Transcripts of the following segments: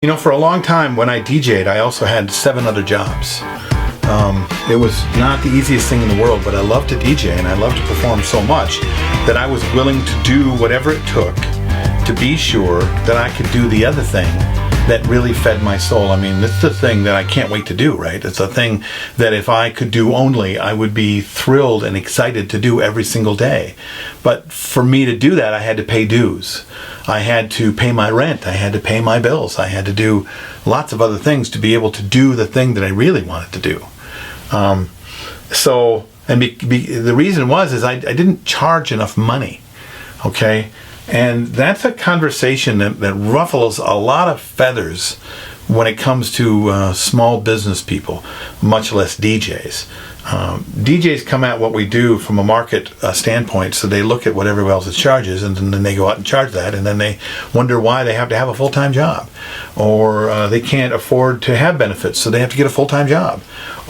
You know, for a long time when I DJ'd, I also had 7 other jobs. It was not the easiest thing in the world, but I loved to DJ and I loved to perform so much that I was willing to do whatever it took to be sure that I could do the other thing that really fed my soul. I mean, it's the thing that I can't wait to do, right? It's a thing that if I could do only, I would be thrilled and excited to do every single day. But for me to do that, I had to pay dues. I had to pay my rent. I had to pay my bills. I had to do lots of other things to be able to do the thing that I really wanted to do. The reason was I didn't charge enough money, okay? And that's a conversation that ruffles a lot of feathers when it comes to small business people, much less DJs. DJs come at what we do from a market standpoint, so they look at what everybody else charges, and then they go out and charge that, and then they wonder why they have to have a full-time job, or they can't afford to have benefits, so they have to get a full-time job,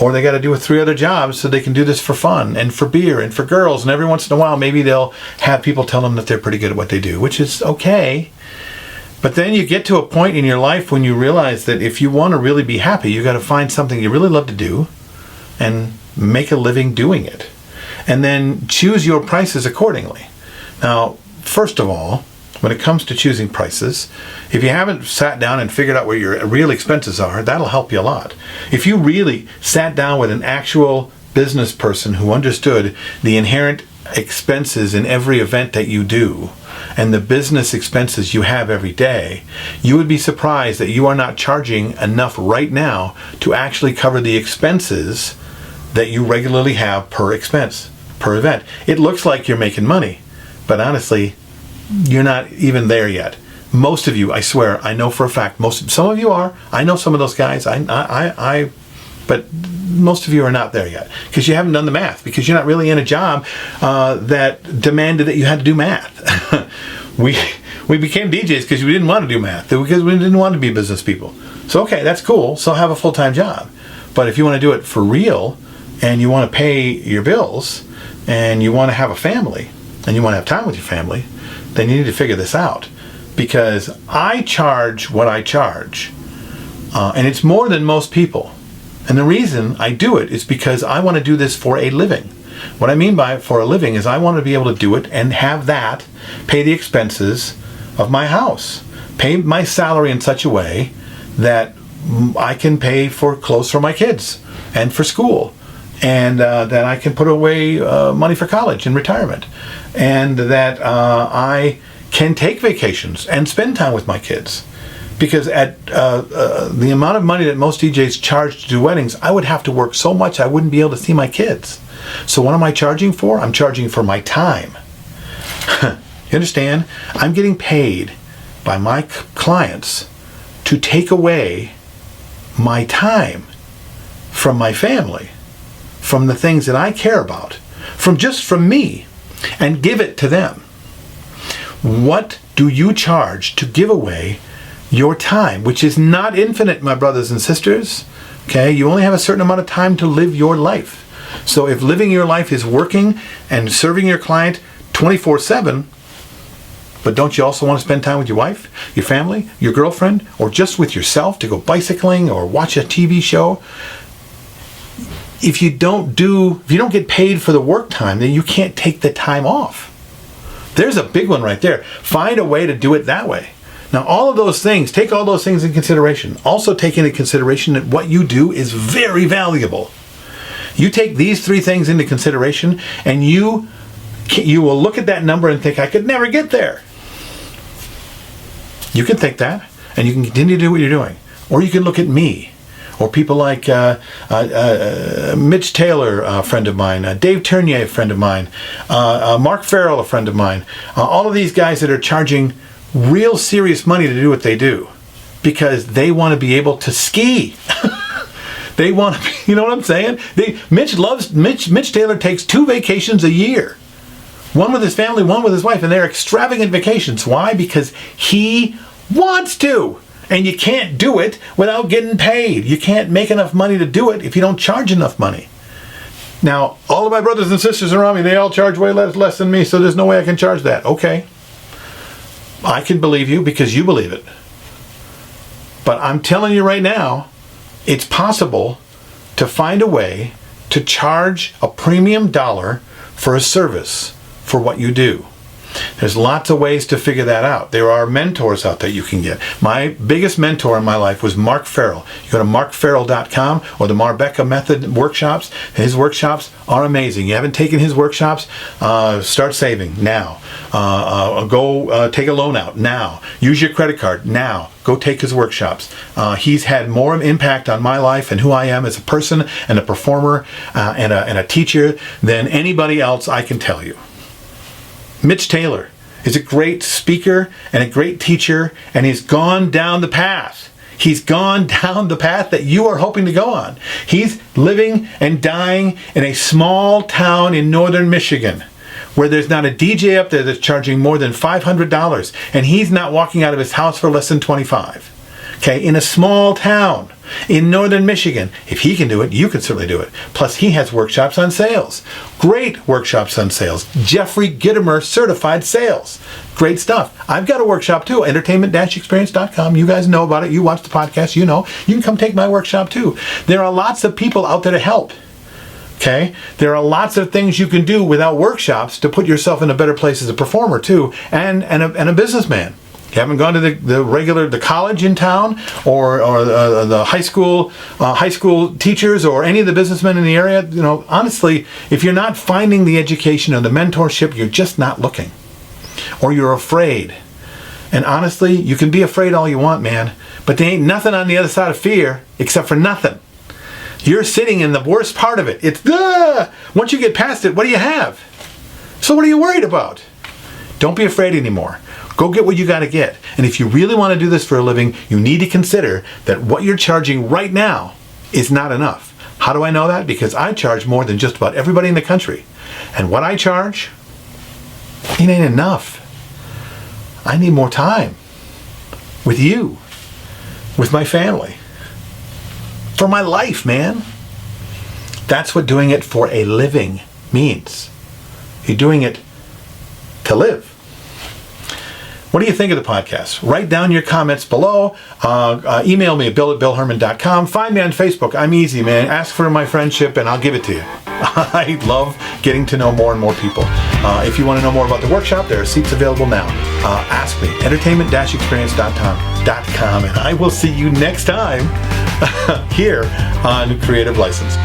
or they got to do 3 other jobs so they can do this for fun and for beer and for girls, and every once in a while maybe they'll have people tell them that they're pretty good at what they do, which is okay. But then you get to a point in your life when you realize that if you want to really be happy, you got to find something you really love to do and make a living doing it. And then choose your prices accordingly. Now, first of all, when it comes to choosing prices, if you haven't sat down and figured out where your real expenses are, that'll help you a lot. If you really sat down with an actual business person who understood the inherent expenses in every event that you do, and the business expenses you have every day, you would be surprised that you are not charging enough right now to actually cover the expenses that you regularly have per expense, per event. It looks like you're making money, but honestly, you're not even there yet. Most of you, I swear, I know for a fact, some of you are. I know some of those guys. But most of you are not there yet because you haven't done the math, because you're not really in a job that demanded that you had to do math. We became DJs because we didn't want to do math, because we didn't want to be business people. So okay, that's cool. So have a full-time job. But if you want to do it for real, and you want to pay your bills, and you want to have a family, and you want to have time with your family, then you need to figure this out. Because I charge what I charge, and it's more than most people. And the reason I do it is because I want to do this for a living. What I mean by for a living is I want to be able to do it and have that pay the expenses of my house, pay my salary in such a way that I can pay for clothes for my kids and for school, and that I can put away money for college and retirement, and that I can take vacations and spend time with my kids. Because at the amount of money that most DJs charge to do weddings, I would have to work so much I wouldn't be able to see my kids. So what am I charging for? I'm charging for my time. You understand? I'm getting paid by my clients to take away my time from my family, from the things that I care about, from me, and give it to them. What do you charge to give away your time, which is not infinite, my brothers and sisters? Okay, you only have a certain amount of time to live your life. So if living your life is working and serving your client 24/7, but don't you also want to spend time with your wife, your family, your girlfriend, or just with yourself to go bicycling or watch a TV show? If you don't get paid for the work time, then you can't take the time off. There's a big one right there. Find a way to do it that way. Now, take all those things in consideration. Also take into consideration that what you do is very valuable. You take these 3 things into consideration, and you will look at that number and think, I could never get there. You can think that, and you can continue to do what you're doing. Or you can look at me, or people like Mitch Taylor, a friend of mine, Dave Tournier, a friend of mine, Mark Farrell, a friend of mine. All of these guys that are charging real serious money to do what they do because they want to be able to ski. They want to, you know what I'm saying? Mitch Taylor takes 2 vacations a year. One with his family, one with his wife, and they're extravagant vacations. Why? Because he wants to. And you can't do it without getting paid. You can't make enough money to do it if you don't charge enough money. Now, all of my brothers and sisters around me, they all charge way less than me, so there's no way I can charge that. Okay. I can believe you because you believe it. But I'm telling you right now, it's possible to find a way to charge a premium dollar for a service for what you do. There's lots of ways to figure that out. There are mentors out there you can get. My biggest mentor in my life was Mark Farrell. You go to markfarrell.com or the Marbecca Method workshops. His workshops are amazing. You haven't taken his workshops? Start saving now. Go take a loan out now. Use your credit card now. Go take his workshops. He's had more of an impact on my life and who I am as a person and a performer and a teacher than anybody else I can tell you. Mitch Taylor is a great speaker and a great teacher, and he's gone down the path. He's gone down the path that you are hoping to go on. He's living and dying in a small town in northern Michigan where there's not a DJ up there that's charging more than $500, and he's not walking out of his house for less than $25. Okay, in a small town in northern Michigan. If he can do it, you can certainly do it. Plus, he has workshops on sales. Great workshops on sales. Jeffrey Gittimer certified sales. Great stuff. I've got a workshop too, entertainment-experience.com. You guys know about it. You watch the podcast, you know. You can come take my workshop too. There are lots of people out there to help. Okay? There are lots of things you can do without workshops to put yourself in a better place as a performer too, and a businessman. You haven't gone to the college in town or the high school teachers or any of the businessmen in the area. You know, honestly, if you're not finding the education or the mentorship, you're just not looking, or you're afraid. And honestly, you can be afraid all you want, man, but there ain't nothing on the other side of fear except for nothing. You're sitting in the worst part of it. It's once you get past it, what do you have? So what are you worried about? Don't be afraid anymore. Go get what you got to get. And if you really want to do this for a living, you need to consider that what you're charging right now is not enough. How do I know that? Because I charge more than just about everybody in the country. And what I charge, it ain't enough. I need more time with you, with my family, for my life, man. That's what doing it for a living means. You're doing it to live. What do you think of the podcast? Write down your comments below. Email me at bill@billherman.com. Find me on Facebook. I'm easy, man. Ask for my friendship and I'll give it to you. I love getting to know more and more people. If you want to know more about the workshop, there are seats available now. Ask me. entertainment-experience.com, and I will see you next time here on Creative License.